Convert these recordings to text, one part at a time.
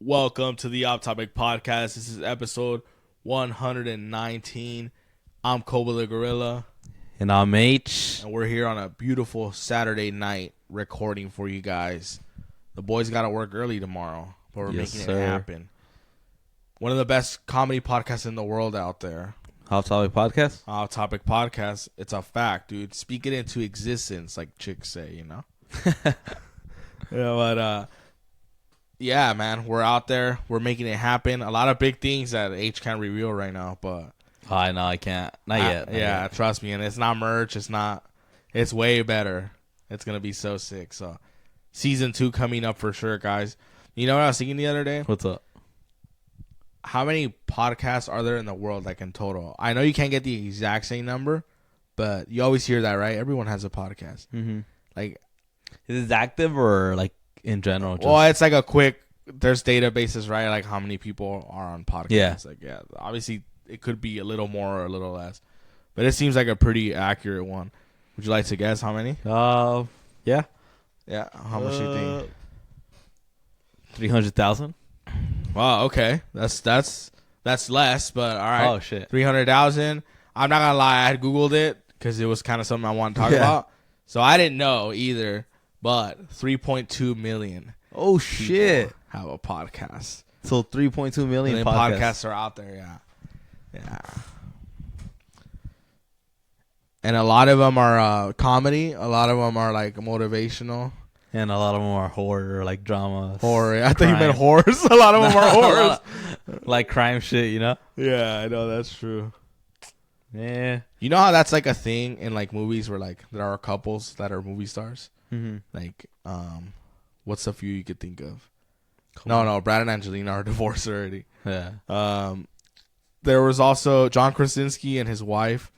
Welcome to the Off Topic Podcast. This is episode 119. I'm Koba the Gorilla. And I'm H. And we're here on a beautiful Saturday night recording for you guys. The boys got to work early tomorrow, but we're making it happen. One of the best comedy podcasts in the world out there. Off Topic Podcast? Off Topic Podcast. It's a fact, dude. Speak it into existence, like chicks say, you know? Yeah, man, we're out there. We're making it happen. A lot of big things that H can't reveal right now, but I know I can't. Not yet. Trust me. And it's not merch. It's way better. It's going to be so sick. So, season 2 coming up for sure, guys. You know what I was thinking the other day? What's up? How many podcasts are there in the world, like in total? I know you can't get the exact same number, but you always hear that, right? Everyone has a podcast. Mm-hmm. Like, is it active or like in general? Well, it's like a quick. There's databases, right? Like how many people are on podcasts. Yeah. Obviously, it could be a little more or a little less, but it seems like a pretty accurate one. Would you like to guess how many? Yeah. How much do you think? 300,000. Wow. Okay. That's less, but all right. Oh shit. 300,000. I'm not gonna lie. I had Googled it because it was kind of something I wanted to talk about. So I didn't know either. But 3.2 million. Oh shit! Have a podcast. So 3.2 million podcasts are out there. Yeah. And a lot of them are comedy. A lot of them are like motivational. And a lot of them are horror, like drama. Horror. I thought you meant horrors. A lot of them are horrors. Like crime shit, you know? Yeah, I know that's true. Yeah. You know how that's like a thing in like movies where like there are couples that are movie stars? Mm-hmm. Like, what's a few you could think of? No, Brad and Angelina are divorced already. Yeah. There was also John Krasinski and his wife.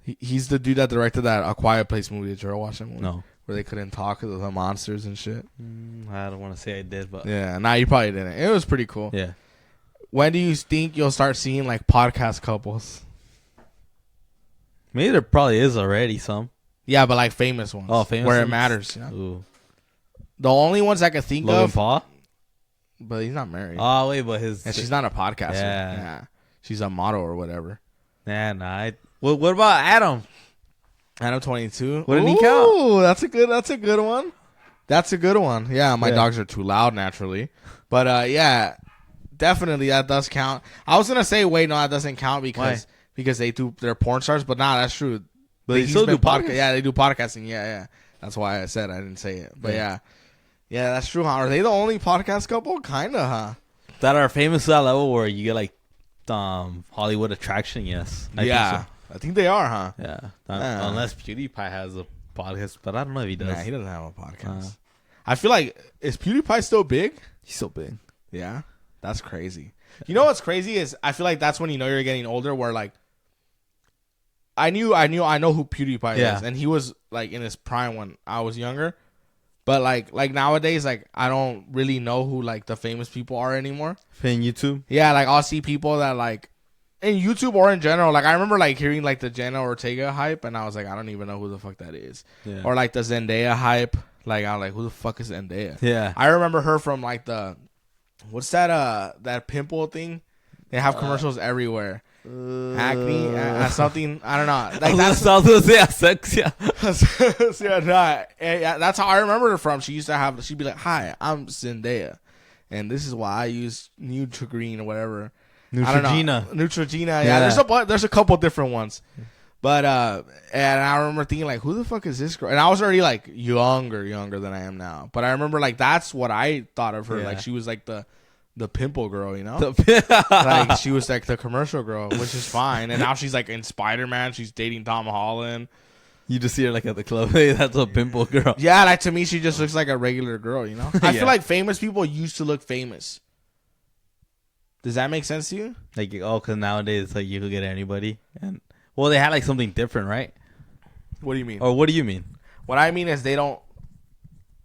He's the dude that directed that A Quiet Place movie. Did you ever watch that movie? No. Where they couldn't talk because of the monsters and shit. I don't want to say I did, but yeah, nah, you probably didn't. It was pretty cool. Yeah. When do you think you'll start seeing like podcast couples? Maybe there probably is already some. Yeah, but like famous ones. Oh, famous where ones? it matters. You know? Ooh. The only ones I could think Logan of. Paul? But he's not married. Oh, wait, but his... And she's not a podcaster. Yeah. She's a model or whatever. Nah. Well, what about Adam? Adam 22. What did he count? Ooh, that's a good one. That's a good one. Yeah, my dogs are too loud naturally. But yeah, definitely that does count. I was gonna say, wait, no, that doesn't count because they're porn stars, but nah, that's true. But they still do podcasts. Yeah, they do podcasting. Yeah. That's why I said I didn't say it. But yeah, that's true. Huh? Are they the only podcast couple? Kinda, huh? That are famous to that level where you get like Hollywood attraction. Yes. I think they are, huh? Yeah. Unless PewDiePie has a podcast, but I don't know if he does. Nah, he doesn't have a podcast. I feel like, is PewDiePie still big? He's so big. Yeah, that's crazy. You know what's crazy is I feel like that's when you know you're getting older. Where like, I know who PewDiePie is, and he was like in his prime when I was younger. But like nowadays, like I don't really know who like the famous people are anymore. In YouTube? Yeah, like I'll see people that like in YouTube or in general. Like I remember like hearing like the Jenna Ortega hype, and I was like, I don't even know who the fuck that is. Yeah. Or like the Zendaya hype. Like I was like, who the fuck is Zendaya? Yeah. I remember her from like the what's that pimple thing? They have commercials everywhere. Acne, something, I don't know. Like that's that's how I remember her from. She'd be like, "Hi, I'm Zendaya, and this is why I use Neutrogreen or whatever." Neutrogena. Yeah, there's a couple different ones, but and I remember thinking like, "Who the fuck is this girl?" And I was already like younger than I am now. But I remember like that's what I thought of her. Yeah. Like she was like the pimple girl, you know? Like she was like the commercial girl, which is fine. And now she's like in Spider-Man. She's dating Tom Holland. You just see her like at the club. Hey, that's a pimple girl. Yeah, like to me, she just looks like a regular girl, you know? I feel like famous people used to look famous. Does that make sense to you? Like, because nowadays, like, you could get anybody. And well, they had like something different, right? What do you mean? Or what do you mean? What I mean is they don't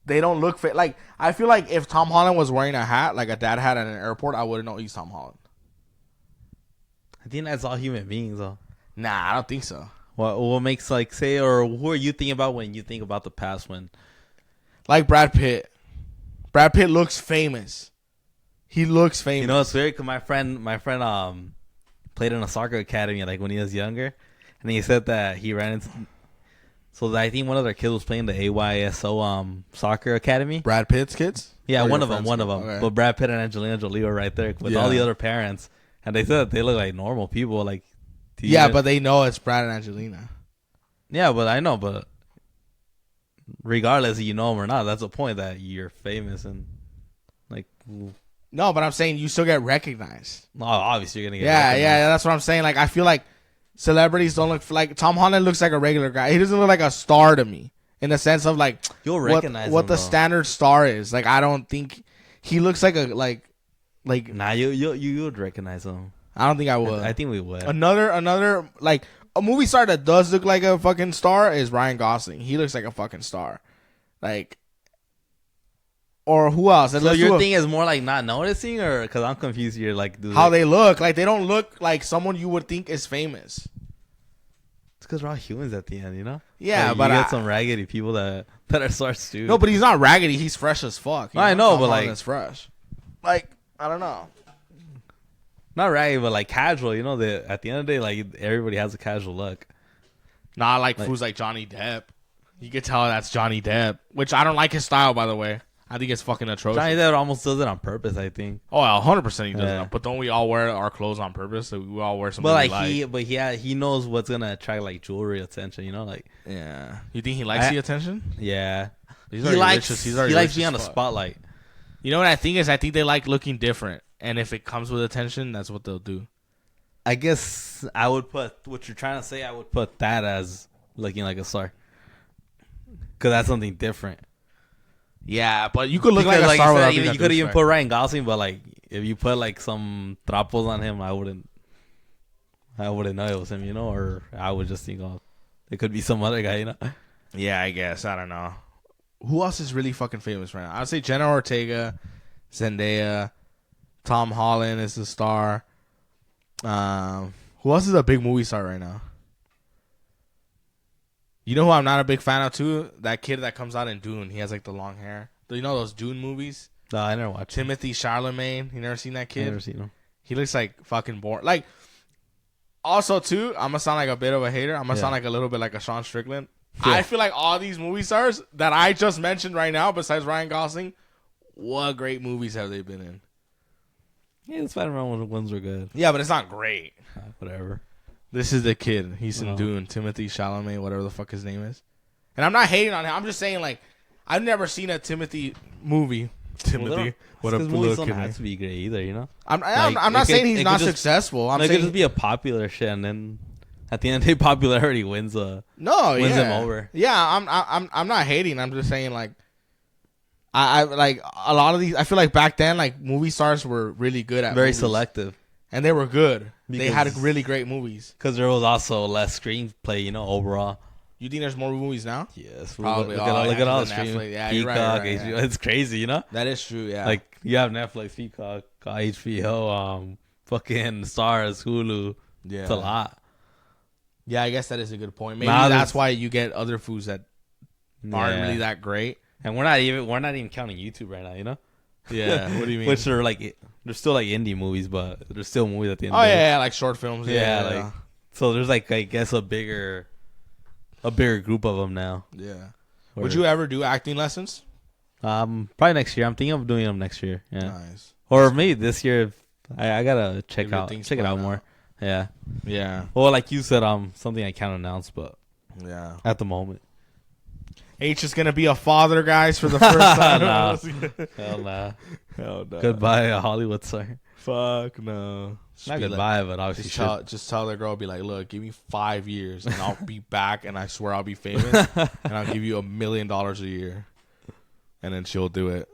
look fit. Like, I feel like if Tom Holland was wearing a hat, like a dad hat at an airport, I wouldn't know he's Tom Holland. I think that's all human beings, though. Nah, I don't think so. What makes, like, say, or who are you thinking about when you think about the past when? Like Brad Pitt. Brad Pitt looks famous. He looks famous. You know, it's weird because my friend played in a soccer academy like when he was younger, and he said that he ran into. So I think one of their kids was playing the AYSO soccer academy. Brad Pitt's kids? Yeah, one of them. Okay. But Brad Pitt and Angelina Jolie were right there with all the other parents, and they said that they look like normal people. Like, but they know it's Brad and Angelina. Yeah, but I know, but regardless if you know them or not, that's the point that you're famous and like. No, but I'm saying you still get recognized. No, obviously you're gonna get recognized. Yeah, that's what I'm saying. Like, I feel like celebrities don't look like Tom Holland looks like a regular guy. He doesn't look like a star to me in the sense of like you'll recognize what him, the standard star is. Like, I don't think he looks like a like. Nah, you would recognize him. I don't think I would. I think we would. Another like a movie star that does look like a fucking star is Ryan Gosling. He looks like a fucking star. Like. Or who else? So your thing is more like not noticing, or because I'm confused here, like how they look. Like they don't look like someone you would think is famous. It's because we're all humans at the end, you know. Yeah, like, but you get some raggedy people that are stars too. No, but he's not raggedy. He's fresh as fuck. I know, but like it's fresh. Like I don't know. Not raggedy, but like casual. You know, at the end of the day, like everybody has a casual look. Not like fools like Johnny Depp. You can tell that's Johnny Depp, which I don't like his style, by the way. I think it's fucking atrocious. Johnny Depp almost does it on purpose, I think. Oh, 100% he does it. But don't we all wear our clothes on purpose? So we all wear something he knows what's gonna attract like jewelry attention, you know, like. Yeah. You think he likes the attention? Yeah. He likes being on the spotlight. You know what I think is? I think they like looking different, and if it comes with attention, that's what they'll do. I guess I would put what you're trying to say. I would put that as looking like a star, because that's something different. Yeah, but you could look like a star without being a douchebag. You could even put Ryan Gosling, but like if you put like some trapos on him, I wouldn't know it was him, you know, or I would just think, oh, it could be some other guy, you know. Yeah, I guess. I don't know. Who else is really fucking famous right now? I'd say Jenna Ortega, Zendaya, Tom Holland is the star. Who else is a big movie star right now? You know who I'm not a big fan of too? That kid that comes out in Dune. He has like the long hair. Do you know those Dune movies? No, I never watched. Timothy Chalamet. You never seen that kid? I never seen him. He looks like fucking boring. Like, also too, I'm gonna sound like a bit of a hater. I'm gonna sound like a little bit like a Sean Strickland. Yeah. I feel like all these movie stars that I just mentioned right now, besides Ryan Gosling, what great movies have they been in? Yeah, the Spider-Man ones were good. Yeah, but it's not great. Whatever. This is the kid. He's in Dune. Timothy Chalamet, whatever the fuck his name is. And I'm not hating on him. I'm just saying, like, I've never seen a Timothy movie. Timothy. What a movie don't have to be great either, you know? I'm not saying he's not successful. I'm saying it could just be a popular shit, and then at the end of the day, popularity wins him over. Yeah, I'm not hating. I'm just saying, like, I like a lot of these. I feel like back then, like, movie stars were really good at very movies. Selective. And they were good. They had really great movies. Because there was also less screenplay, you know, overall. You think there's more movies now? Yes. Probably. Look at all the streaming. Yeah, Peacock, right, HBO. It's crazy, you know? That is true, yeah. Like, you have Netflix, Peacock, HBO, fucking Stars, Hulu. Yeah. It's a lot. Yeah, I guess that is a good point. Maybe that's why you get other foods that aren't really that great. And we're not even counting YouTube right now, you know? Yeah. What do you mean? Which are like... They're still like indie movies, but there's still movies at the end of the day. Yeah, like short films. Yeah. Like, so there's like, I guess, a bigger group of them now. Yeah. Would you ever do acting lessons? Probably next year. I'm thinking of doing them next year. Yeah. Nice. Or maybe this year. I gotta check it out more. Yeah. Yeah. Well, like you said, something I can't announce, but yeah, at the moment. H is gonna be a father, guys, for the first time. Nah. Hell nah. Hell no. Goodbye, Hollywood star. Fuck no. Not goodbye, but obviously just tell the girl, be like, look, give me 5 years and I'll be back, and I swear I'll be famous, and I'll give you $1 million a year, and then she'll do it.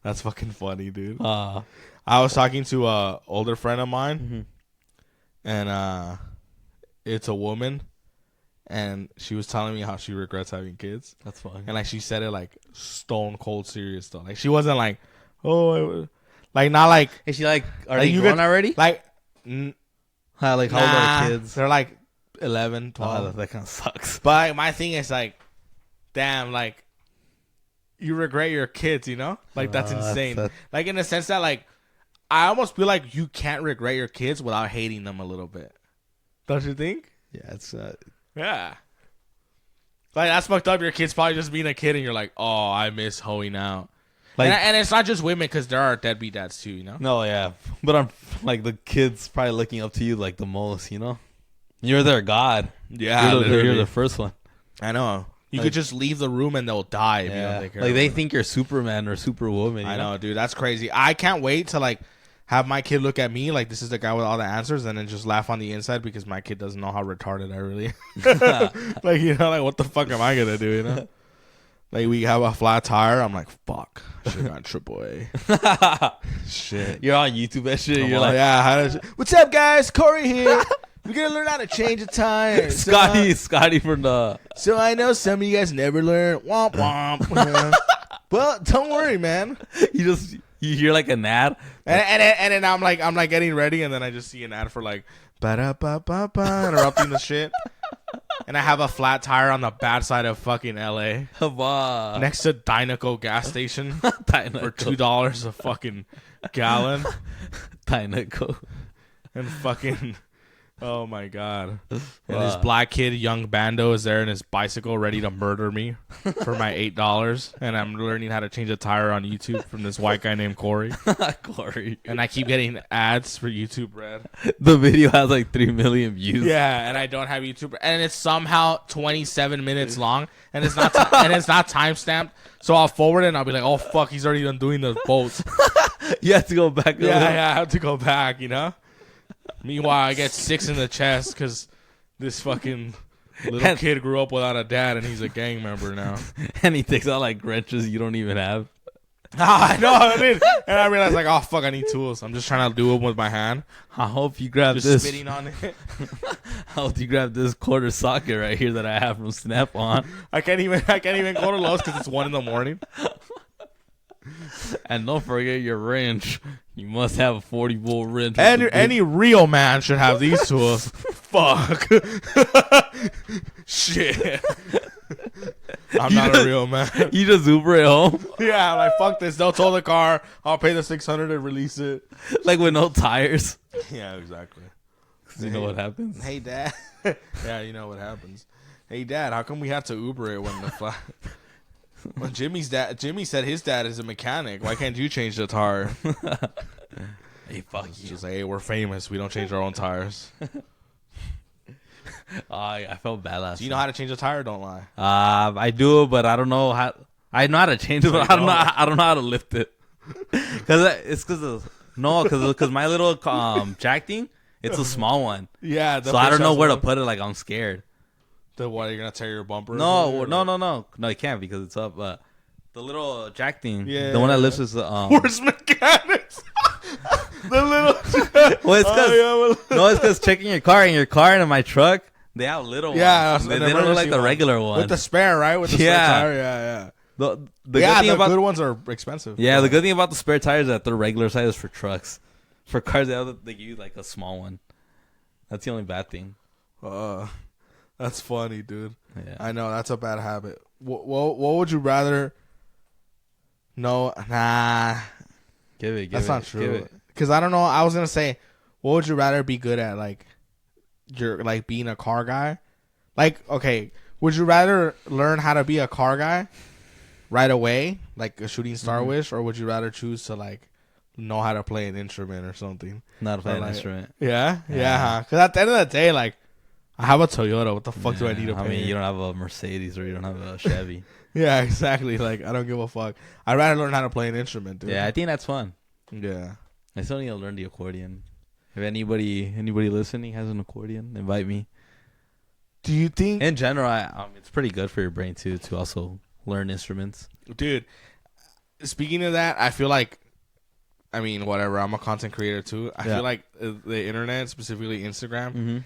That's fucking funny, dude. I was talking to a older friend of mine, and it's a woman. And she was telling me how she regrets having kids. That's funny. And like she said it like stone cold serious though. Like she wasn't like, like not like. Is she like, are they grown already? Like, how old are the kids? They're like 11, 12. That kind of sucks. But my thing is like, damn, like, you regret your kids, you know? Like, that's insane. Like, in the sense that, like, I almost feel like you can't regret your kids without hating them a little bit. Don't you think? Yeah, it's... Yeah. Like, that's fucked up. Your kid's probably just being a kid, and you're like, oh, I miss hoeing out. Like, and it's not just women, because there are deadbeat dads, too, you know? No, yeah. But I'm, like, the kid's probably looking up to you, like, the most, you know? You're their god. Yeah, you're the first one. I know. You could just leave the room and they'll die if you don't take care of them. They think you're Superman or Superwoman. I know, dude. That's crazy. I can't wait to, like, have my kid look at me like this is the guy with all the answers and then just laugh on the inside because my kid doesn't know how retarded I really am. Like, you know, like, what the fuck am I going to do, you know? Like, we have a flat tire. I'm like, fuck. I should have gone AAA. Shit. You're on YouTube and shit. You're like, yeah. What's up, guys? Corey here. We're going to learn how to change a tire. Scotty from the... So I know some of you guys never learn. Womp, womp. Well, don't worry, man. You hear like an ad. And then I'm like getting ready, and then I just see an ad for like, ba-da-ba-ba-ba, interrupting the shit. And I have a flat tire on the bad side of fucking LA. Next to Dynaco gas station. For $2 a fucking gallon. Dynaco. And fucking... Oh my god. And this black kid, young Bando, is there in his bicycle ready to murder me for my $8. And I'm learning how to change a tire on YouTube from this white guy named Corey. Corey. And I keep getting ads for YouTube Red. The video has like 3 million views. Yeah, and I don't have YouTube. And it's somehow 27 minutes long. And it's not and it's not time stamped. So I'll forward it and I'll be like, oh fuck, he's already done doing the bolts. You have to go back. Yeah, I have to go back, you know? Meanwhile, I get 6 in the chest because this fucking little kid grew up without a dad and he's a gang member now. And he takes out like wrenches you don't even have. I know, I mean, and I realized like, oh fuck, I need tools. I'm just trying to do it with my hand. I hope you grab just this. Spitting on it. I hope you grab this quarter socket right here that I have from Snap-on. I can't even go to Lowe's because it's 1 a.m. And don't forget your wrench. You must have a 40-volt wrench. And any real man should have these tools. Fuck. Shit. I'm not a real man. You just Uber it home? Yeah, I'm like, fuck this. They'll tow the car. I'll pay the $600 to release it. Like with no tires? Yeah, exactly. You know what happens? Hey, Dad. Yeah, you know what happens. Hey, Dad, how come we had to Uber it when the fly... When Jimmy said his dad is a mechanic. Why can't you change the tire? Hey, fuck you. She's like, hey, we're famous. We don't change our own tires. I felt bad last. Do you know how to change a tire? Don't lie. I do, but I don't know how. I know how to change it, but I don't know how to lift it. Because my little jack thing, it's a small one. Yeah. So I don't know where to put it. Like, I'm scared. The what? You're gonna tear your bumper? No, you can't because it's up. But the little jack thing, the one that lifts is Where's mechanics? The little. It's because checking your car and in my truck, they have little ones. Yeah, they don't look like the regular one with the spare, right? With the spare tire, yeah. The good ones are expensive. Yeah, the good thing about the spare tires is that they're regular size for trucks. For cars, they give you like a small one. That's the only bad thing. That's funny, dude. Yeah. I know that's a bad habit. What would you rather? No, nah. That's not true. Because I don't know. I was gonna say, what would you rather be good at? Like, you're like being a car guy. Like, okay, would you rather learn how to be a car guy right away, like a shooting star wish, or would you rather choose to like know how to play an instrument or something? Not play an instrument. Yeah. Because at the end of the day, like. I have a Toyota. What the fuck do I need to pay? I mean, you don't have a Mercedes or you don't have a Chevy. Yeah, exactly. Like, I don't give a fuck. I'd rather learn how to play an instrument, dude. Yeah, I think that's fun. Yeah. I still need to learn the accordion. If anybody listening has an accordion, invite me. Do you think... In general, it's pretty good for your brain, too, to also learn instruments. Dude, speaking of that, I feel like... I mean, whatever. I'm a content creator, too. I feel like the internet, specifically Instagram...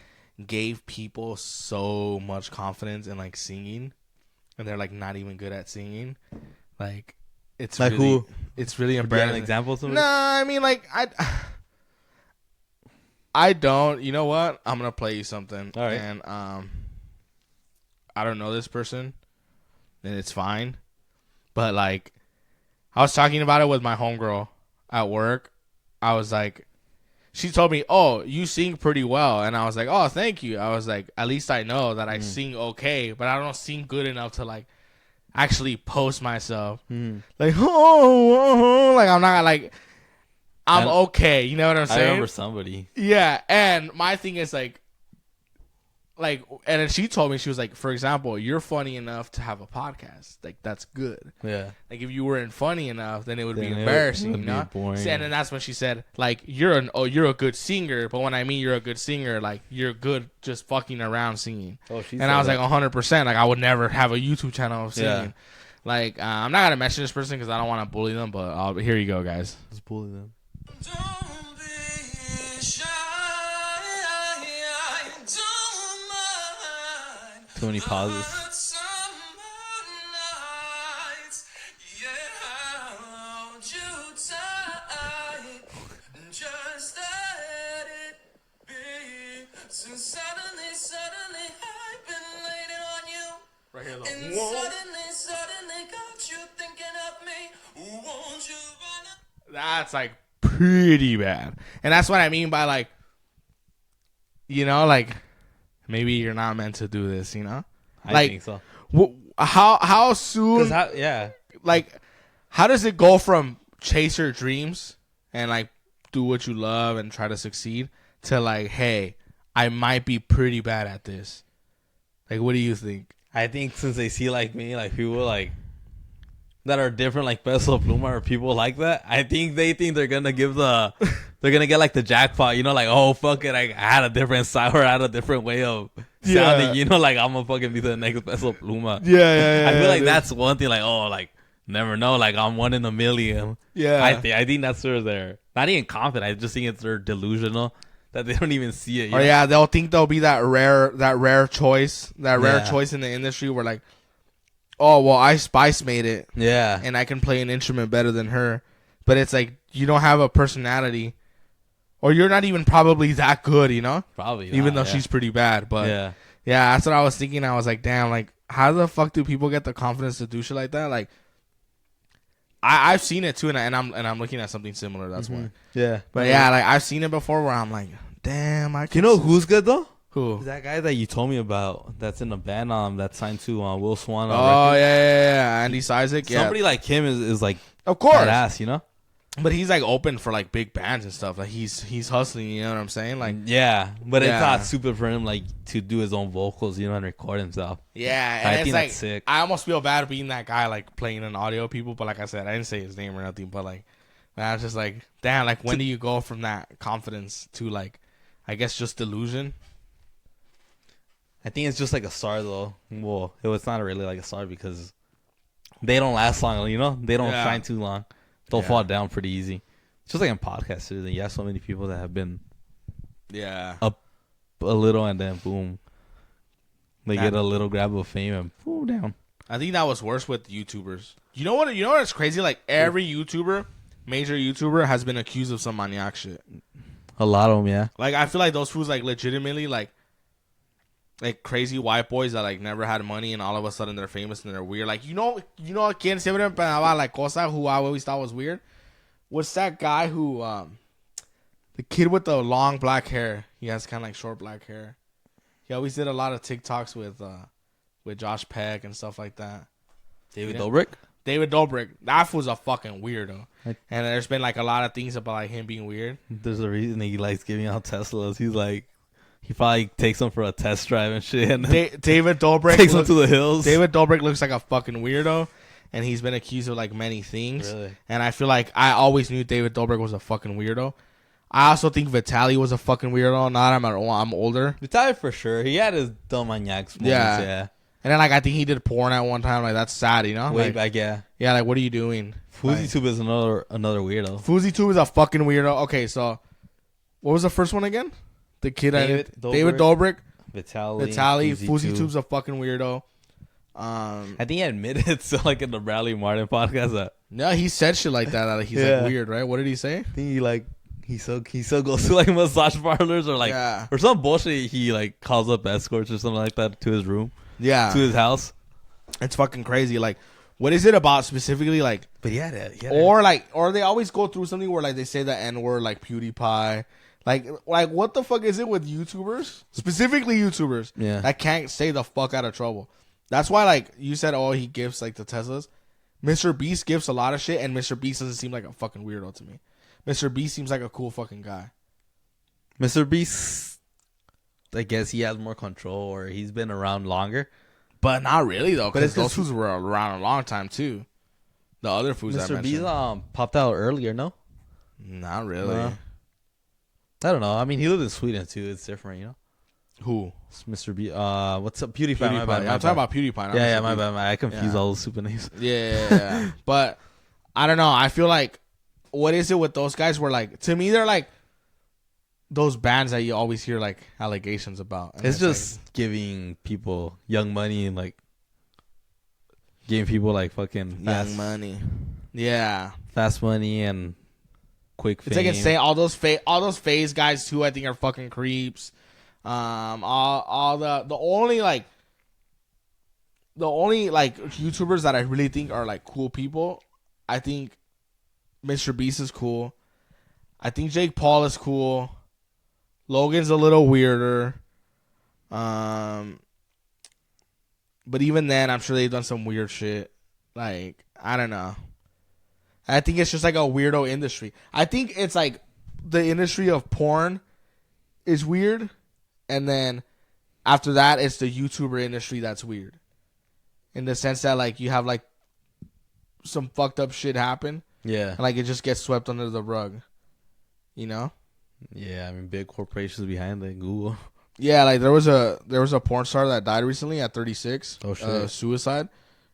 gave people so much confidence in like singing, and they're like not even good at singing. Like, it's like really, who? It's really embarrassing. An example of somebody? No, I mean like I don't. You know what? I'm gonna play you something. All right. And I don't know this person, and it's fine. But like, I was talking about it with my homegirl at work. I was like, she told me, "Oh, you sing pretty well," and I was like, "Oh, thank you." I was like, "At least I know that I sing okay, but I don't sing good enough to like actually post myself." Like, like I'm not like I'm okay. You know what I'm saying? I remember somebody. Yeah, and my thing is like, and then she told me, she was like, for example, you're funny enough to have a podcast. Like, that's good. Yeah. Like, if you weren't funny enough, then it would be embarrassing, you know? Boring. And then that's when she said, like, you're a good singer, but when I mean you're a good singer, like, you're good just fucking around singing. Oh, and I was like, 100%. Like, I would never have a YouTube channel of singing. Yeah. Like, I'm not going to mention this person because I don't want to bully them, but here you go, guys. Let's bully them. Too many pauses. Right here, though. Suddenly got you thinking of me. Won't you run up? That's like pretty bad. And that's what I mean by like, you know, like, maybe you're not meant to do this, you know? I think so. How soon? Yeah. Like, how does it go from chase your dreams and like do what you love and try to succeed to like, hey, I might be pretty bad at this? Like, what do you think? I think since they see like me, like people like that are different, like Peso Pluma or people like that, I think they think they're gonna give they're gonna get like the jackpot, you know, like, oh fuck it, I had a different side or I had a different way of sounding, you know, like I'm gonna fucking be the next Peso Pluma. Yeah. I feel like that's one thing, like, oh, like never know, like I'm 1 in a million. Yeah, I think that's where they're not even confident. I just think they're delusional that they don't even see it. Or yeah, they'll think they'll be that rare choice in the industry where like, oh well, I Spice made it, yeah, and I can play an instrument better than her, but it's like you don't have a personality, or you're not even probably that good, you know? Probably, even though she's pretty bad, but yeah, that's what I was thinking. I was like, damn, like how the fuck do people get the confidence to do shit like that? Like, I've seen it too, and I'm looking at something similar. That's why. Yeah, but yeah, like I've seen it before where I'm like, damn, I. You know who's good though? Who? That guy that you told me about that's in the band that's signed to Will Swan. Oh yeah, Andy Isaac. Yeah, somebody like him is like, of course, badass, you know. But he's like open for like big bands and stuff. Like he's hustling. You know what I'm saying? Like yeah, but it's not stupid for him like to do his own vocals, you know, and record himself. Yeah, and I it's think like that's sick. I almost feel bad being that guy like playing an audio people. But like I said, I didn't say his name or nothing. But like, I was just like, damn. Like when do you go from that confidence to like, I guess just delusion? I think it's just like a star though. Well, it's not really like a star because they don't last long. You know, they don't shine too long. They'll fall down pretty easy. It's just like in podcasts. You have so many people that have been up a little and then boom, they get a little grab of fame and boom down. I think that was worse with YouTubers. You know what? You know what's crazy? Like every YouTuber, major YouTuber, has been accused of some maniac shit. A lot of them, yeah. Like I feel like those fools like legitimately like crazy white boys that like never had money and all of a sudden they're famous and they're weird. Like you know, quien siempre pensaba like cosa who I always thought was weird. What's that guy who the kid with the long black hair? He has kind of like short black hair. He always did a lot of TikToks with Josh Peck and stuff like that. David Dobrik? David Dobrik. That fool's a fucking weirdo. And there's been like a lot of things about like him being weird. There's a reason he likes giving out Teslas. He's like, he probably takes them for a test drive and shit. And David Dobrik takes them to the hills. David Dobrik looks like a fucking weirdo. And he's been accused of like many things. Really? And I feel like I always knew David Dobrik was a fucking weirdo. I also think Vitaly was a fucking weirdo. Now that I'm older. Vitaly for sure. He had his dumb maniacs moments, yeah. And then like I think he did porn at one time. Like that's sad, you know? Way like, back, yeah. Yeah, like what are you doing? FouseyTube is another weirdo. FouseyTube is a fucking weirdo. Okay, so what was the first one again? The kid David Dobrik. Vitaly. FouseyTube's a fucking weirdo. I think he admitted so like in the Bradley Martin podcast that he said shit like that he's like weird, right? What did he say? I think he still goes to like massage parlors or like or some bullshit. He like calls up escorts or something like that to his room, to his house. It's fucking crazy. Like, What is it about specifically? Like, but or they always go through something where like they say the N word, like PewDiePie. Like what the fuck is it with YouTubers? Specifically YouTubers. Yeah. That can't stay the fuck out of trouble. That's why, like, you said, oh, he gifts, like, the Teslas. Mr. Beast gifts a lot of shit, and Mr. Beast doesn't seem like a fucking weirdo to me. Mr. Beast seems like a cool fucking guy. Mr. Beast, I guess he has more control, or he's been around longer. But not really, though, because those foods were around a long time, too. The other foods I mentioned. Mr. Beast popped out earlier, no? Not really. I don't know. I mean, he lived in Sweden, too. It's different, you know? Who? It's Mr. B. What's up? PewDiePie. My bad. I'm talking about PewDiePie. Yeah, my bad. I confuse all those super names. Yeah. But I don't know. I feel like, what is it with those guys where, like, to me, they're like those bands that you always hear, like, allegations about. And it's just like, giving people young money and, like, giving people, like, fucking young money. Yeah. Fast money and quick fame. It's like insane. All those phase guys, too, I think are fucking creeps. All the only YouTubers that I really think are like cool people, I think Mr. Beast is cool. I think Jake Paul is cool. Logan's a little weirder. But even then, I'm sure they've done some weird shit. Like, I don't know. I think it's just like a weirdo industry. I think it's like the industry of porn is weird. And then after that, it's the YouTuber industry that's weird. In the sense that, like, you have, like, some fucked up shit happen. Yeah. And, like, it just gets swept under the rug. You know? Yeah, I mean, big corporations behind it, Google. Yeah, like, there was a porn star that died recently at 36. Oh, shit. Suicide.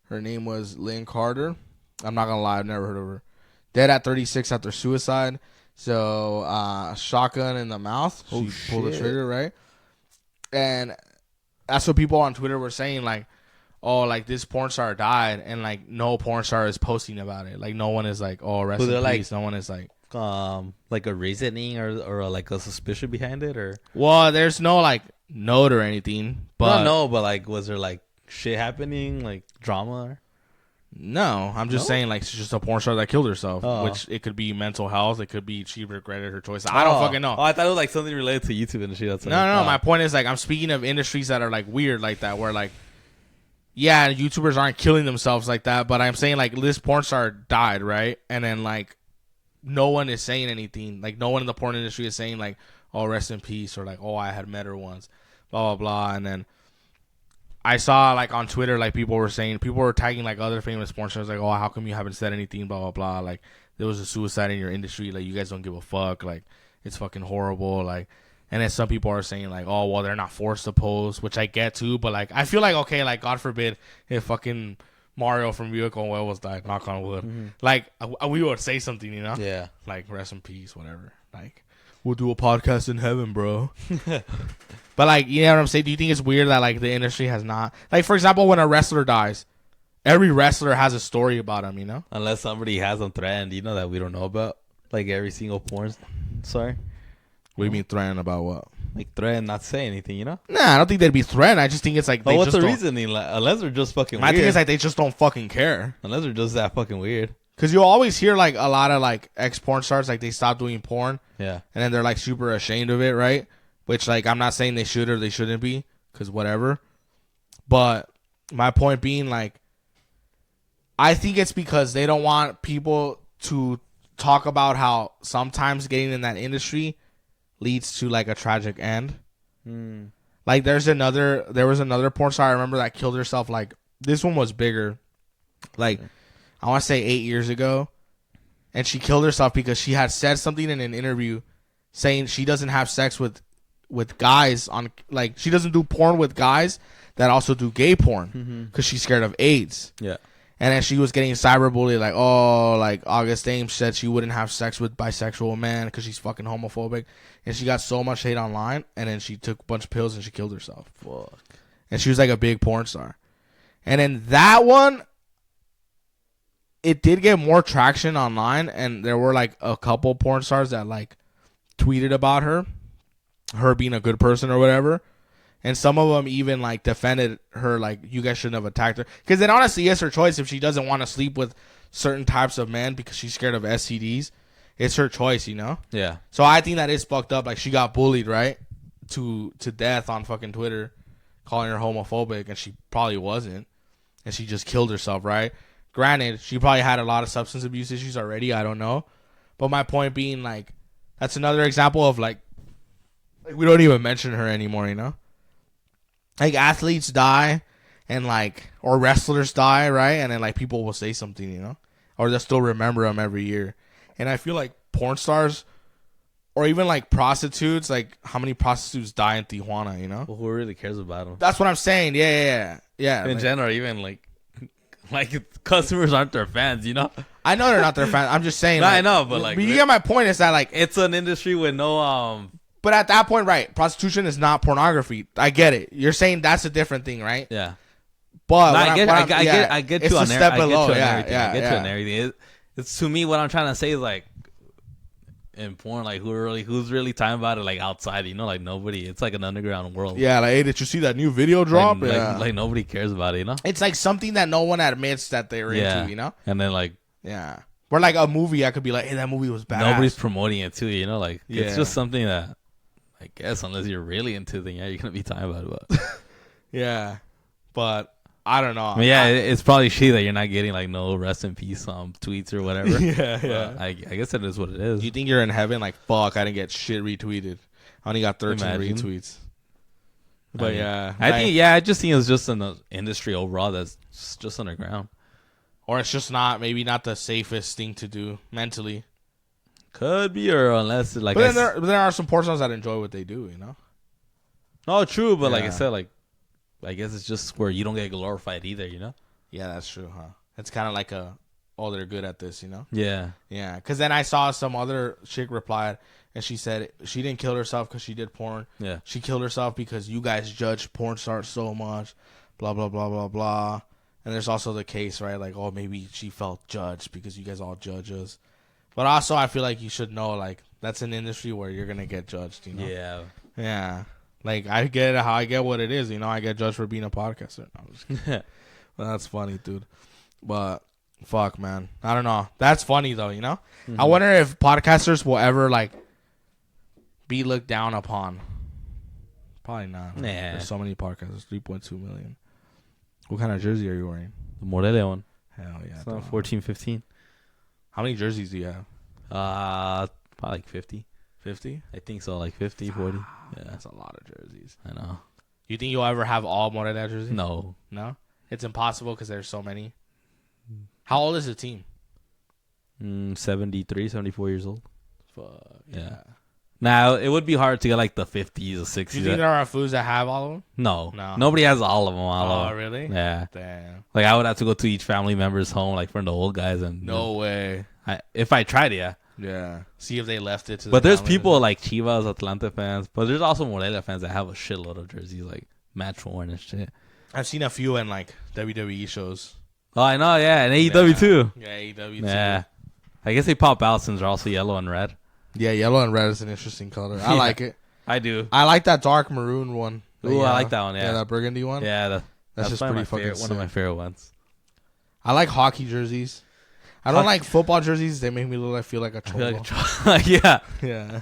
Her name was Lynn Carter. I'm not going to lie, I've never heard of her. Dead at 36 after suicide. So, shotgun in the mouth. She pulled the trigger, right? And that's what people on Twitter were saying, like, oh, like, this porn star died, and, like, no porn star is posting about it. Like, no one is like, oh, rest in peace. Like, no one is like a reasoning or like a suspicion behind it, or? Well, there's no, like, note or anything. But no, but, like, was there, like, shit happening, like, drama? No, I'm just saying, like, it's just a porn star that killed herself, which it could be mental health. It could be she regretted her choice. I don't fucking know. Oh, I thought it was, like, something related to YouTube industry. That's no. My point is, like, I'm speaking of industries that are, like, weird like that, where, like, yeah, YouTubers aren't killing themselves like that, but I'm saying, like, this porn star died, right? And then, like, no one is saying anything. Like, no one in the porn industry is saying, like, oh, rest in peace, or, like, oh, I had met her once, blah, blah, blah. And then I saw, like, on Twitter, like, people were tagging, like, other famous porn stars, like, oh, how come you haven't said anything, blah, blah, blah. Like, there was a suicide in your industry. Like, you guys don't give a fuck. Like, it's fucking horrible. Like, and then some people are saying, like, oh, well, they're not forced to post, which I get too. But, like, I feel like, okay, like, God forbid if fucking Mario from Vehicle Wells died, knock on wood. Mm-hmm. Like, we would say something, you know? Yeah. Like, rest in peace, whatever. Like, we'll do a podcast in heaven, bro. But, like, you know what I'm saying? Do you think it's weird that, like, the industry has not... Like, for example, when a wrestler dies, every wrestler has a story about him, you know? Unless somebody has them threatened, you know, that we don't know about. Like, every single porn star. What do you mean threatened about what? Like, threatened not to say anything, you know? Nah, I don't think they'd be threatened. I just think it's like... But what's the reasoning? Like, unless they're just fucking weird. My thing is, like, they just don't fucking care. Unless they're just that fucking weird. Because you'll always hear, like, a lot of, like, ex-porn stars, like, they stop doing porn. Yeah. And then they're, like, super ashamed of it, right? Which, like, I'm not saying they should or they shouldn't be, because whatever. But my point being, like, I think it's because they don't want people to talk about how sometimes getting in that industry leads to, like, a tragic end. Mm. Like, there was another porn star I remember that killed herself. Like, this one was bigger. Like, I want to say 8 years ago. And she killed herself because she had said something in an interview saying she doesn't have sex with guys on, like, she doesn't do porn with guys that also do gay porn because she's scared of AIDS. Yeah. And then she was getting cyberbullied, like, oh, like, August Ames said she wouldn't have sex with bisexual men because she's fucking homophobic. And she got so much hate online, and then she took a bunch of pills and she killed herself. Fuck. And she was, like, a big porn star. And then that one, it did get more traction online, and there were, like, a couple porn stars that, like, tweeted about her being a good person or whatever. And some of them even like defended her, like, you guys shouldn't have attacked her. Because it honestly is her choice if she doesn't want to sleep with certain types of men because she's scared of STDs. It's her choice, you know? Yeah. So I think that is fucked up. Like, she got bullied, right? To death on fucking Twitter, calling her homophobic, and she probably wasn't. And she just killed herself, right? Granted, she probably had a lot of substance abuse issues already. I don't know. But my point being, like, that's another example of, like we don't even mention her anymore, you know? Like, athletes die and, like, or wrestlers die, right? And then, like, people will say something, you know? Or they'll still remember them every year. And I feel like porn stars or even, like, prostitutes, like, how many prostitutes die in Tijuana, you know? Well, who really cares about them? That's what I'm saying. Yeah. In like, general, even, like customers aren't their fans, you know? I know they're not their fans. I'm just saying. No, like, I know, but, like... But you get my point. Is that, like... It's an industry with no, But at that point, right, prostitution is not pornography. I get it. You're saying that's a different thing, right? Yeah. But no, I get it's you a on step below. I get you on everything. It's to me what I'm trying to say is like in porn, like who's really talking about it like outside, you know, like nobody. It's like an underground world. Yeah, like, hey, did you see that new video drop? Like nobody cares about it, you know. It's like something that no one admits that they're into, you know. And then like or like a movie, I could be like, hey, that movie was badass. Nobody's promoting it too, you know. Like it's just something that I guess unless you're really into it, you're gonna be talking about it. Yeah, but I don't know. I mean, it's probably shitty that you're not getting like no rest in peace tweets or whatever. Yeah. I guess it is what it is. You think you're in heaven? Like, fuck, I didn't get shit retweeted. I only got 13 retweets. But I just think it's just an industry overall that's just underground, or it's just maybe not the safest thing to do mentally. Could be, or unless like. But then there are some porn stars that enjoy what they do, you know. No, true, but like I said, like. I guess it's just where you don't get glorified either, you know? Yeah, that's true, huh? It's kind of like they're good at this, you know? Yeah. Yeah, because then I saw some other chick replied, and she said she didn't kill herself because she did porn. Yeah. She killed herself because you guys judge porn stars so much, blah, blah, blah, blah, blah. And there's also the case, right? Like, oh, maybe she felt judged because you guys all judge us. But also, I feel like you should know, like, that's an industry where you're going to get judged, you know? Yeah. Yeah. Like, I get what it is, you know. I get judged for being a podcaster. No, I'm just kidding. Well, that's funny, dude. But fuck, man, I don't know. That's funny though, you know. Mm-hmm. I wonder if podcasters will ever like be looked down upon. Probably not. Nah. There's so many podcasters. 3.2 million. What kind of jersey are you wearing? The Morelia one. Hell yeah. It's not 14, 15. How many jerseys do you have? Probably like 50. 50? I think so, like 50, 40. Yeah, that's a lot of jerseys. I know. You think you'll ever have all Morelia jerseys? No. It's impossible because there's so many. How old is the team? 73, 74 years old. Fuck. Yeah. Now, it would be hard to get like the 50s or 60s. Do you think there are foods that have all of them? No. Nobody has all of them. Oh, really? Yeah. Damn. Like, I would have to go to each family member's home, like, for the old guys. And no way. If I tried, yeah. Yeah. See if they left it to But there's people like Chivas, Atlanta fans. But there's also Morelia fans that have a shitload of jerseys, like, match worn and shit. I've seen a few in, like, WWE shows. Oh, I know, yeah. And AEW, too. Yeah, AEW, too. Yeah. I guess they pop out since they're also yellow and red. Yeah, yellow and red is an interesting color. I like it. I do. I like that dark maroon one. Ooh, I like that one, yeah. Yeah, that burgundy one. Yeah, that's just pretty fucking sick. One of my favorite ones. I like hockey jerseys. I don't like football jerseys. They make me feel like a cholo. Yeah. Yeah.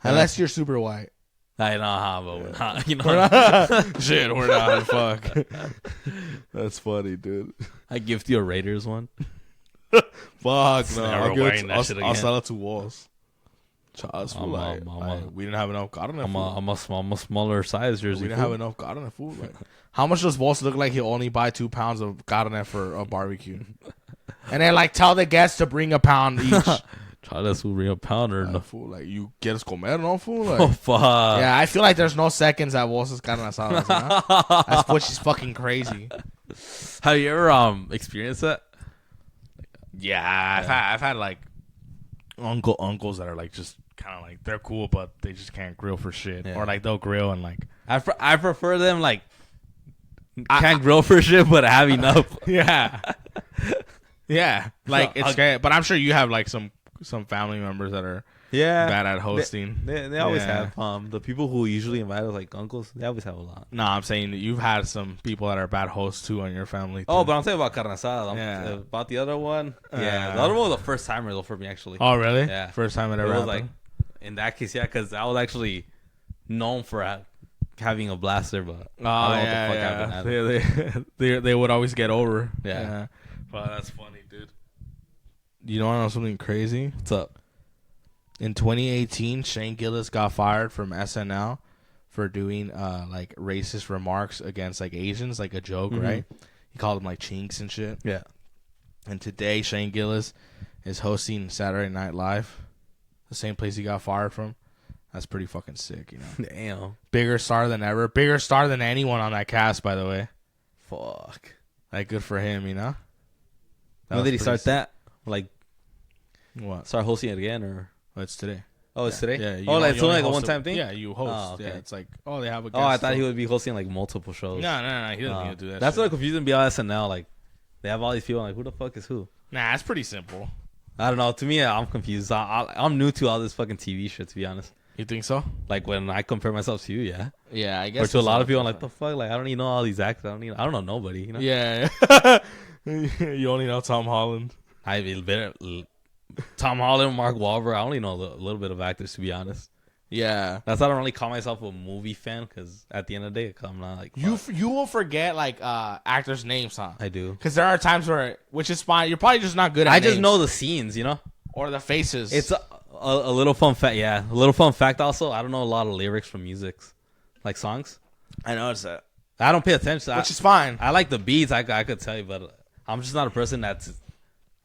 Unless you're super white. I know how, but we're not. You know, we're not. Shit, we're not. Fuck. That's funny, dude. I gift you a Raiders one. Fuck no. I'll sell it to Walls. We didn't have enough God on that food. I'm a smaller size jersey. We didn't have enough God on that food. Like, how much does Walls look like he'll only buy 2 pounds of God on that for a barbecue? And then like tell the guests to bring a pound each. Try this will bring a pound or no food. Like you get us comer, no food. Like, oh fuck. Yeah, I feel like there's no seconds at Walls' carne asadas. You know? That's what she's fucking crazy. Have you ever experienced that? Yeah, I've had like uncles that are like just kind of like they're cool, but they just can't grill for shit, or like they'll grill and like I prefer them like can't grill for shit, but have enough. Yeah, yeah, like it's great. But I'm sure you have like some family members that are bad at hosting. They always have the people who usually invite us, like uncles. They always have a lot. No, I'm saying you've had some people that are bad hosts too on your family. Too. Oh, but I'm saying about carne asada. About the other one. Yeah, the other one was the first timer though for me actually. Oh, really? Yeah, first time it ever was happened. like in that case, because I was actually known for having a blaster, but I don't know what the fuck happened. They would always get over. Yeah. But that's funny, dude. You want to know something crazy? What's up? In 2018, Shane Gillis got fired from SNL for doing like racist remarks against like Asians, like a joke, right? He called them like chinks and shit. Yeah. And today, Shane Gillis is hosting Saturday Night Live, the same place he got fired from. That's pretty fucking sick, you know. Damn. Bigger star than ever. Bigger star than anyone on that cast, by the way. Fuck. Like, good for him, you know? When did he start that? Like, what? Start hosting it again, or? Oh, it's today. Oh, it's today? Yeah. Like, it's only like a one-time thing? Yeah, you host. Oh, okay. Yeah, it's like, they have a guest. Oh, I thought he would be hosting, like, multiple shows. No. He doesn't need to do that That's shit. what confusing me on SNL. Like, they have all these people. I'm like, who the fuck is who? Nah, it's pretty simple. I don't know. To me, I'm confused. I'm new to all this fucking TV shit, to be honest. You think so? Like, when I compare myself to you, yeah. Yeah, I guess. Or to a lot of people, I'm like, the fuck? Like, I don't even know all these actors. I don't know nobody, you know? Yeah. You only know Tom Holland. Tom Holland, Mark Wahlberg. I only know a little bit of actors, to be honest. Yeah. That's why I don't really call myself a movie fan, because at the end of the day, I'm not like... You will forget, like, actors' names, huh? I do. Because there are times where, which is fine, you're probably just not good at I just names. know the scenes, you know? Or the faces. It's a little fun fact, yeah. A little fun fact also, I don't know a lot of lyrics from music, like songs. I noticed that. I don't pay attention. Which is fine. I like the beats, I could tell you, but I'm just not a person that's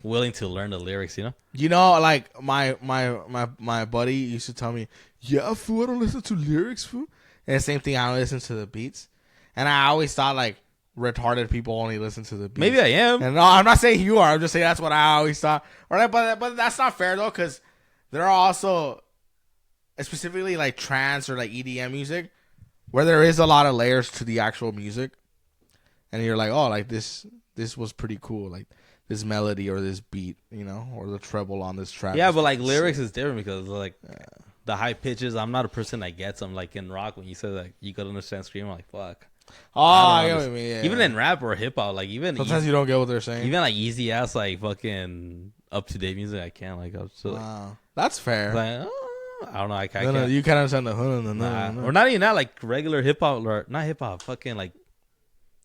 willing to learn the lyrics, you know? You know, like, my buddy used to tell me, yeah, fool, I don't listen to lyrics, fool. And the same thing, I don't listen to the beats. And I always thought, like, retarded people only listen to the beats. Maybe I am. And no, I'm not saying you are. I'm just saying that's what I always thought. All right, but that's not fair, though, because there are also, specifically, like, trance or, like, EDM music, where there is a lot of layers to the actual music. And you're like, oh, like, this was pretty cool. Like, this melody or this beat, you know, or the treble on this track. Yeah, but, like, lyrics is different because, like... The high pitches, I'm not a person that gets them. Like in rock, when you said like you could understand scream, I'm like fuck. Oh, I get what you mean. Yeah. Even in rap or hip hop, like even sometimes you don't get what they're saying. Even like easy ass like fucking up to date music, I can't like. I'm still, wow, that's fair. Like, I don't know. I can't. You can't understand the or not even that. Like regular hip hop or not hip hop. Fucking like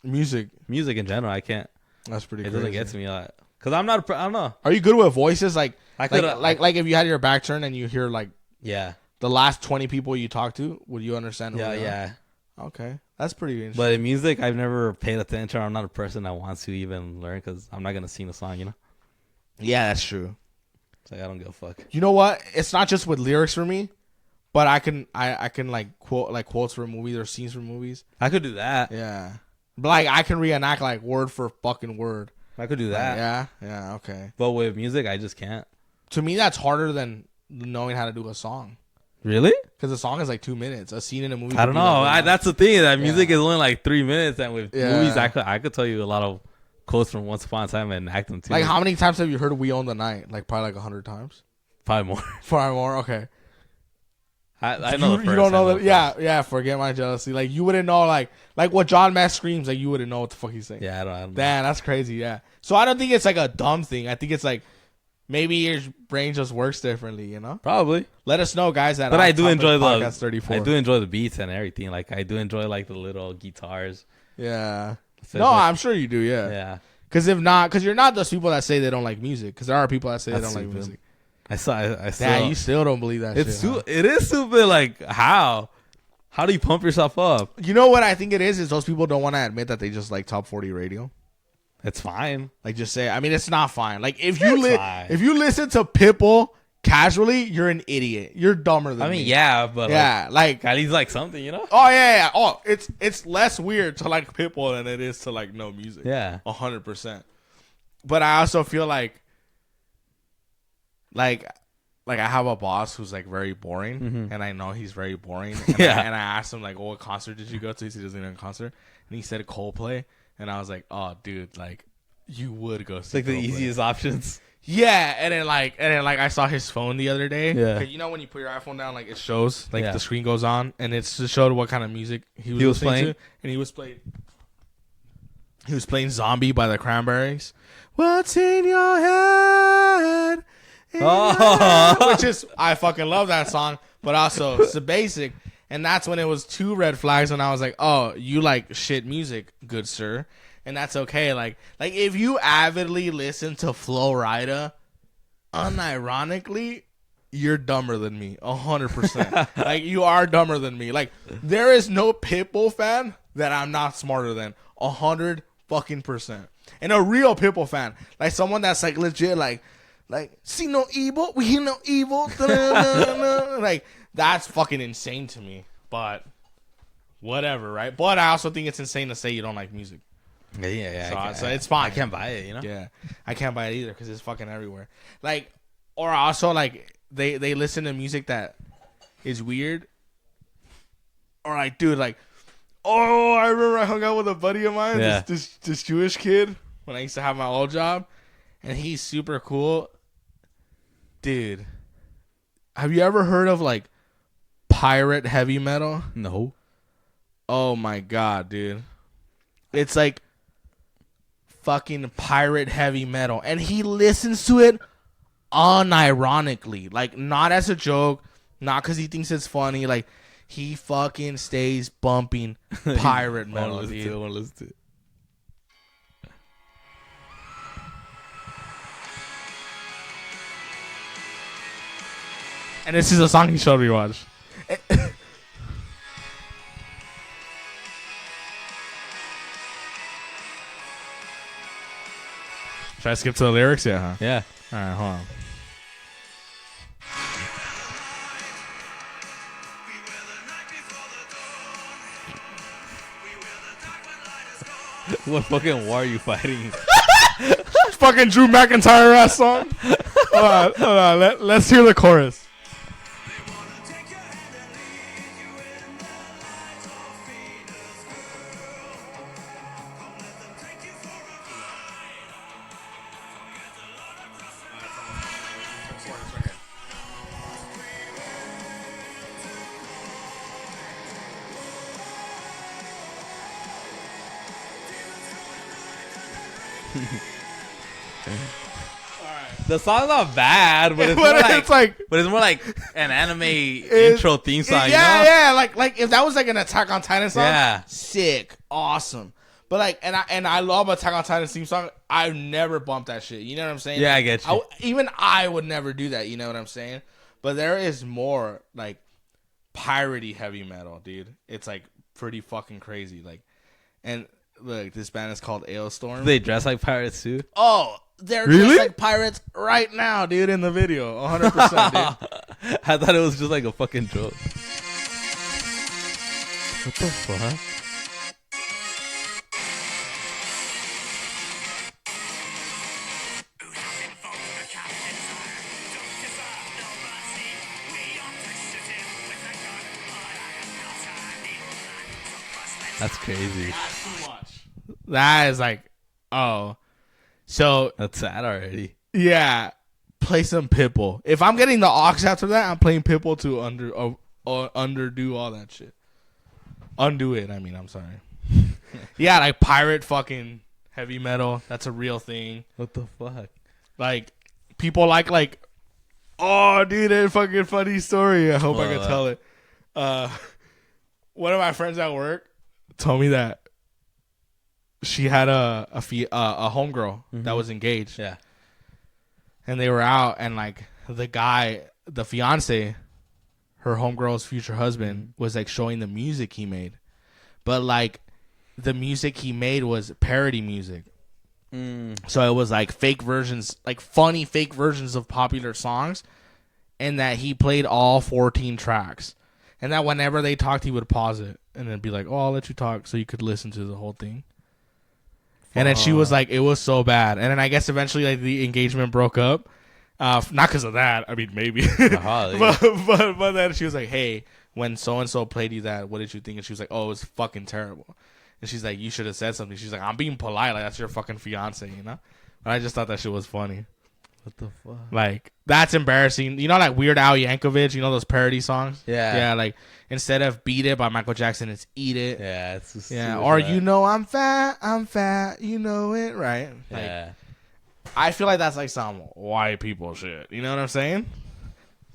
music in general. I can't. That's pretty. It crazy. doesn't get to me a lot because I'm not. I don't know. Are you good with voices? Like I could like if you had your back turned and you hear like yeah. The last 20 people you talk to, would you understand? Yeah. Okay, that's pretty interesting. But in music, I've never paid attention. I'm not a person that wants to even learn because I'm not gonna sing a song, you know. Yeah, that's true. It's like I don't give a fuck. You know what? It's not just with lyrics for me, but I can like quote like quotes from movies or scenes from movies. I could do that. Yeah, but like I can reenact like word for fucking word. I could do that. Yeah. Okay. But with music, I just can't. To me, that's harder than knowing how to do a song. Really? Because the song is like 2 minutes. A scene in a movie. I don't know. That's the thing. That music is only like 3 minutes, and with movies, I could tell you a lot of quotes from Once Upon a Time and act them too. Like how many times have you heard "We Own the Night"? Like probably like 100 times. 5 more. 5 more. Okay. I know. You don't know that. Yeah. Forget my jealousy. Like you wouldn't know. Like what John Mayer screams. Like you wouldn't know what the fuck he's saying. Yeah, I don't know. Damn, that's crazy. Yeah. So I don't think it's like a dumb thing. I think it's like. Maybe your brain just works differently, you know? Probably. Let us know, guys. But I do enjoy podcast 34. I do enjoy the beats and everything. Like I do enjoy like the little guitars. Yeah. So no, I'm sure you do. Yeah. Yeah. Because if not, because you're not those people that say they don't like music. Because there are people that say they don't like music. I still. Yeah, you still don't believe that. It's shit, it is stupid. Like how? How do you pump yourself up? You know what I think it is those people don't want to admit that they just like top 40 radio. It's fine. Like just say, I mean, it's not fine. Like if you listen to Pitbull casually, you're an idiot. You're dumber than me. Yeah, but like at least like something, you know? Oh yeah. Oh, it's less weird to like Pitbull than it is to like no music. Yeah, 100%. But I also feel like I have a boss who's like very boring, and I know he's very boring. And I asked him like, "Oh, what concert did you go to?" He said he doesn't even concert, and he said Coldplay. And I was like, oh, dude, like, you would go see like the easiest options. Yeah, and then I saw his phone the other day. Yeah. You know when you put your iPhone down, like it shows, like the screen goes on, and it's to show what kind of music he was playing to, and he was playing "Zombie" by the Cranberries. What's in your head? Which is, I fucking love that song, but also it's basic. And that's when it was 2 red flags when I was like, oh, you like shit music, good sir. And that's okay. Like if you avidly listen to Flo Rida, unironically, you're dumber than me. 100%. Like, you are dumber than me. Like, there is no Pitbull fan that I'm not smarter than. 100 fucking %. And a real Pitbull fan. Like, someone that's like legit, like see no evil, we hear no evil. Like, that's fucking insane to me. But whatever, right? But I also think it's insane to say you don't like music. Yeah. So it's fine. I can't buy it, you know? Yeah. I can't buy it either because it's fucking everywhere. Like, or also, like, they listen to music that is weird. Or, like, dude, like, oh, I remember I hung out with a buddy of mine, this Jewish kid, when I used to have my old job. And he's super cool. Dude, have you ever heard of, like, pirate heavy metal? No. Oh, my God, dude. It's, like, fucking pirate heavy metal. And he listens to it unironically. Like, not as a joke. Not because he thinks it's funny. Like, he fucking stays bumping pirate metal, dude. I want to listen to it. And this is a song he showed me watch. Should I skip to the lyrics? Yeah, huh? Yeah. All right, hold on. What fucking war are you fighting? Fucking Drew McIntyre ass song. Hold on. Let's hear the chorus. The song's not bad, but it's more like an anime intro theme song. Yeah, you know? yeah. Like if that was like an Attack on Titan song, yeah, sick, awesome. But like, and I love Attack on Titan theme song. I've never bumped that shit. You know what I'm saying? Yeah, I get you. Even I would never do that. You know what I'm saying? But there is more like piratey heavy metal, dude. It's like pretty fucking crazy. Like, and look, this band is called Ailstorm. They dress like pirates too. Oh, they're just like pirates right now, dude. In the video, 100%, dude. I thought it was just like a fucking joke. What the fuck? That's crazy. That's too much. That is like, oh. So that's sad already. Yeah. Play some Pitbull. If I'm getting the aux after that, I'm playing Pitbull to underdo all that shit. Undo it, I mean, I'm sorry. Yeah, like pirate fucking heavy metal. That's a real thing. What the fuck? Like, people like, oh, dude, a fucking funny story. I hope I can tell it. One of my friends at work told me that she had a homegirl that was engaged. Yeah. And they were out, and like the fiance, her homegirl's future husband, was like showing the music he made. But like the music he made was parody music. So it was like fake versions, like funny fake versions of popular songs, and that he played all 14 tracks. And that whenever they talked, he would pause it and then be like, "Oh, I'll let you talk," so you could listen to the whole thing. And then she was like, it was so bad. And then I guess eventually like the engagement broke up. Not because of that. I mean, maybe. but then she was like, hey, when so-and-so played you that, what did you think? And she was like, oh, it was fucking terrible. And she's like, you should have said something. She's like, I'm being polite. Like, that's your fucking fiance, you know? But I just thought that shit was funny. What the fuck? Like, that's embarrassing. You know, like Weird Al Yankovic, you know those parody songs? Yeah. Yeah, like, instead of Beat It by Michael Jackson, it's Eat It. Yeah, it's just or you know I'm fat, you know it, right? Like, yeah. I feel like that's like some white people shit. You know what I'm saying?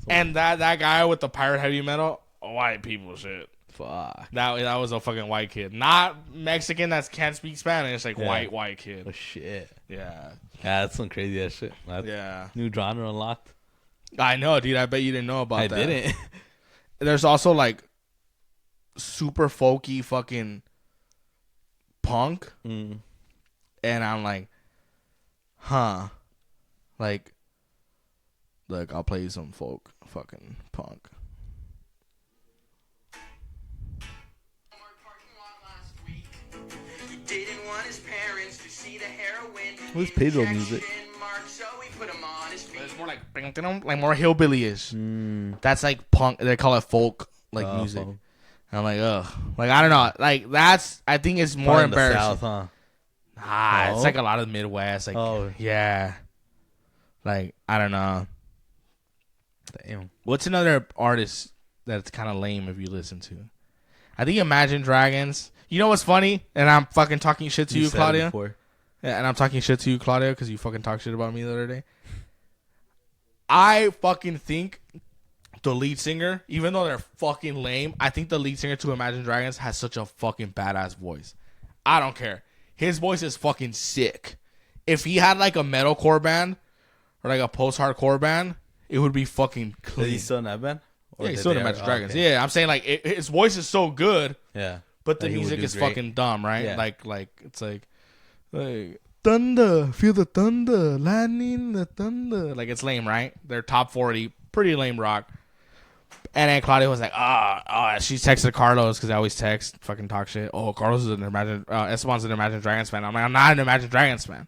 And that guy with the pirate heavy metal, white people shit. Fuck. That was a fucking white kid. Not Mexican that can't speak Spanish, like white kid. Oh shit. Yeah. Yeah, that's some crazy ass shit. That's new genre unlocked. I know, dude. I bet you didn't know about that. I didn't. There's also like super folky fucking punk. And I'm like, huh. Like, look, I'll play you some folk fucking punk. What's Pitbull music? It's more like more hillbilly-ish. That's like punk. They call it folk music. Folk. And I'm like, ugh. Like, I don't know. Like, that's, I think it's more Probably embarrassing. In the South, huh? It's like a lot of the Midwest. Like, yeah. Like, I don't know. Damn. What's another artist that's kind of lame if you listen to? I think Imagine Dragons. You know what's funny? And I'm fucking talking shit to you, Claudia. Yeah, and I'm talking shit to you, Claudia, because you fucking talked shit about me the other day. I fucking think the lead singer, even though they're fucking lame, I think the lead singer to Imagine Dragons has such a fucking badass voice. I don't care. His voice is fucking sick. If he had like a metalcore band or like a post-hardcore band, it would be fucking clean. Is he still in that band? Yeah, he's still in Imagine Dragons. Okay. Yeah, I'm saying like his voice is so good. Yeah. But the music is fucking dumb, right? Yeah. Like it's like thunder, feel the thunder, lightning, the thunder. Like, it's lame, right? They're top 40, pretty lame rock. And then Claudia was like, she texted Carlos because I always text, fucking talk shit. Oh, Carlos is Esteban's an Imagine Dragons fan. I'm like, I'm not an Imagine Dragons fan.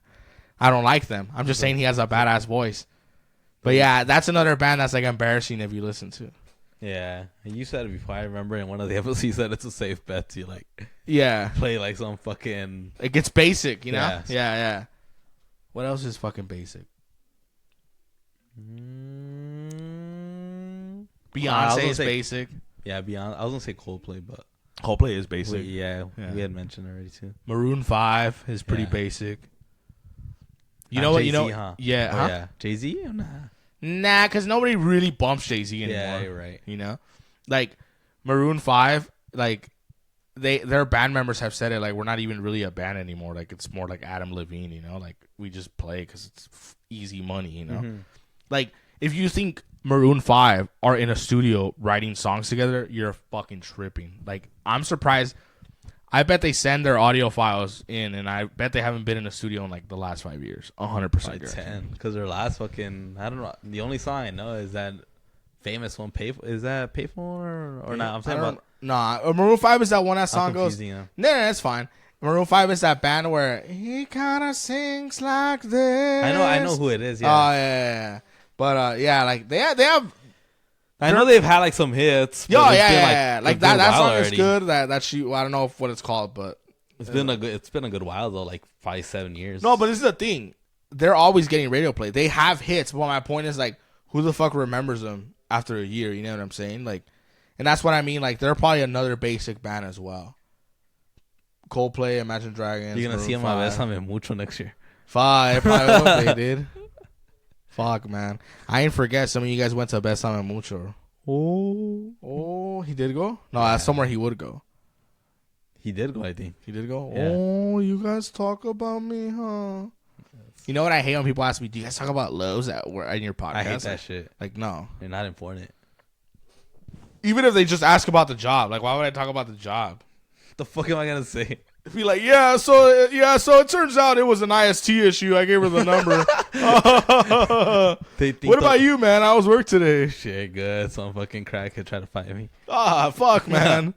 I don't like them. I'm just saying he has a badass voice. But yeah, that's another band that's like embarrassing if you listen to. Yeah, you said it before. I remember in one of the episodes you said it's a safe bet to like, play like some fucking. It gets basic, you know. Yeah. What else is fucking basic? Beyonce is basic. Yeah, Beyonce. I was gonna say Coldplay, but Coldplay is basic. We had mentioned already too. Maroon 5 is pretty basic. You know what? Jay-Z, You know, huh? yeah, Jay-Z or nah? Nah, because nobody really bumps Jay-Z anymore. Yeah, you're right. You know, like Maroon 5, like their band members have said it. Like, we're not even really a band anymore. Like, it's more like Adam Levine. You know, like we just play because it's easy money. You know, like if you think Maroon 5 are in a studio writing songs together, you're fucking tripping. Like, I'm surprised. I bet they send their audio files in, and I bet they haven't been in a studio in like the last 5 years. 100%. 10. Because their last fucking, I don't know. The only song I know is that famous one. Is that Payphone or not? I'm saying about. Nah, Maroon 5 is that one that song goes. No, that's fine. Maroon 5 is that band where he kind of sings like this. I know who it is. Yeah. Oh yeah. But like they have. I know they've had like some hits. Yeah. Like that song is good. That she, I don't know what it's called, but it's been a good while though, like 5-7 years. No, but this is the thing. They're always getting radio play. They have hits, but my point is like, who the fuck remembers them after a year? You know what I'm saying? Like, and that's what I mean. Like, they're probably another basic band as well. Coldplay, Imagine Dragons. You're gonna see them on Besame Mucho next year. Probably will they did. Fuck, man. I ain't forget some of you guys went to Besame Mucho. Oh, he did go? No, that's somewhere he would go. He did go, I think. He did go? Yeah. Oh, you guys talk about me, huh? You know what I hate when people ask me, do you guys talk about lows in your podcast? I hate that shit. Like, no. You're not important. Even if they just ask about the job. Like, why would I talk about the job? What the fuck am I going to say? Be like, so it turns out it was an IST issue. I gave her the number. What about you, man? How was work today? Shit, good. Some fucking crackhead trying to fight me. Fuck, man.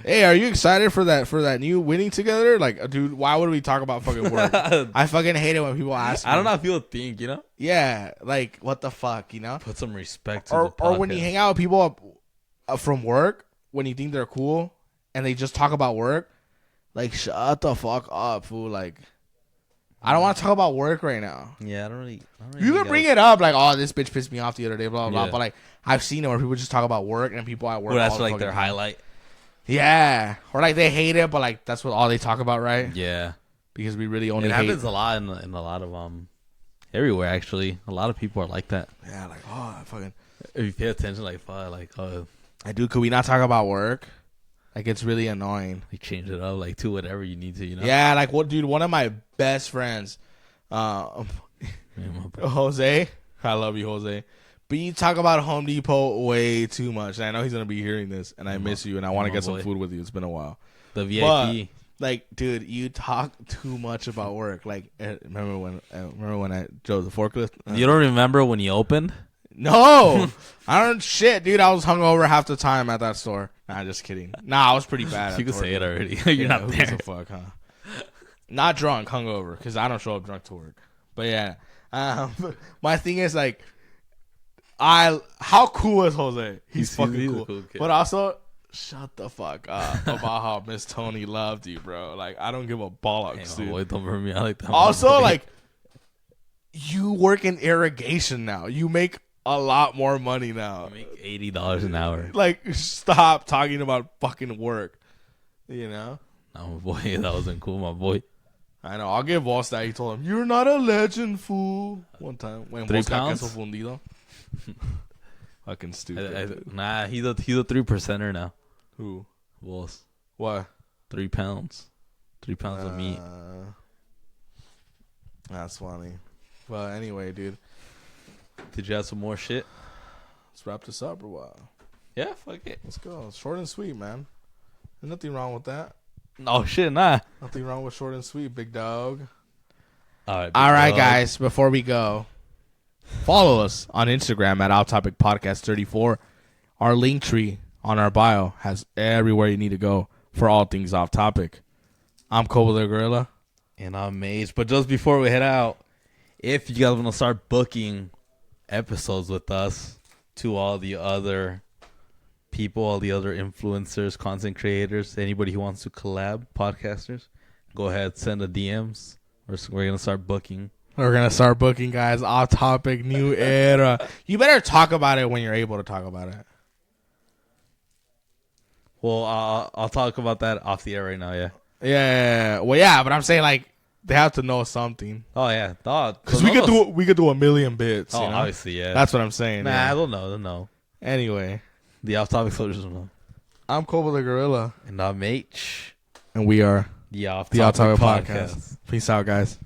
Hey, are you excited for that new winning together? Like, dude, why would we talk about fucking work? I fucking hate it when people ask me. I don't know how people think, you know? Yeah, like, what the fuck, you know? Put some respect to the podcast. Or when you hang out with people from work, when you think they're cool, and they just talk about work, like, shut the fuck up, fool. Like, I don't want to talk about work right now. Yeah, I don't really you can bring it up like, oh, this bitch pissed me off the other day, blah, blah, blah. But like, I've seen it where people just talk about work and people at work. Well, that's like their highlight. Yeah. Or like they hate it, but like that's what all they talk about, right? Yeah. Because we really only it happens a lot in a lot of everywhere actually. A lot of people are like that. Yeah, like, oh, fucking. If you pay attention, like, fuck, like, oh. I do. Could we not talk about work? Like, it's really annoying. Like, change it up, like, to whatever you need to, you know? Yeah, like, what, dude? One of my best friends, Jose. I love you, Jose. But you talk about Home Depot way too much. And I know he's gonna be hearing this, and I miss you, and I want to get some food with you. It's been a while. The VIP. But, like, dude, you talk too much about work. Like, remember when I drove the forklift? You don't remember when you opened? No, I don't. Shit, dude, I was hungover half the time at that store. Nah, just kidding. Nah, I was pretty bad. You can say it already. You're not there. Who gives a fuck, huh? Not drunk, hungover, because I don't show up drunk to work. But yeah, my thing is like, how cool is Jose? He's fucking cool. But also, shut the fuck up about how Miss Tony loved you, bro. Like, I don't give a bollocks, dude. Boy, don't burn me out like that. Also, like, you work in irrigation now. You make a lot more money now. You make $80 an hour. Like, stop talking about fucking work. You know? No, boy, that wasn't cool, my boy. I know. I'll give Voss that. He told him, "You're not a legend, fool." One time when 3 Voss got pounds? queso fundido. Fucking stupid. Nah, he's a 3%er now. Who? Voss. What? 3 pounds. 3 pounds of meat. That's funny. Well, anyway, dude. Did you have some more shit? Let's wrap this up or what? Yeah, fuck it. Let's go. Short and sweet, man. There's nothing wrong with that. Oh, shit, nah. Nothing wrong with short and sweet, big dog. All right, guys. Before we go, follow us on Instagram at Off Topic Podcast 34. Our link tree on our bio has everywhere you need to go for all things off topic. I'm Kobo the Gorilla. And I'm Mage. But just before we head out, if you guys want to start booking episodes with us to all the other people, all the other influencers, content creators, anybody who wants to collab, podcasters, go ahead, send the DMs. We're going to start booking. We're going to start booking, guys. Off topic, new era. You better talk about it when you're able to talk about it. Well, I'll talk about that off the air right now, yeah. Yeah. Well, yeah, but I'm saying, like, they have to know something. Oh, yeah. Because we could do a million bits. Oh, you know? Obviously, yeah. That's what I'm saying. Nah, yeah. I don't know. Anyway. The off-topic soldiers don't know. I'm Kobo the Gorilla. And I'm H. And we are the Off-Topic Podcast. Peace out, guys.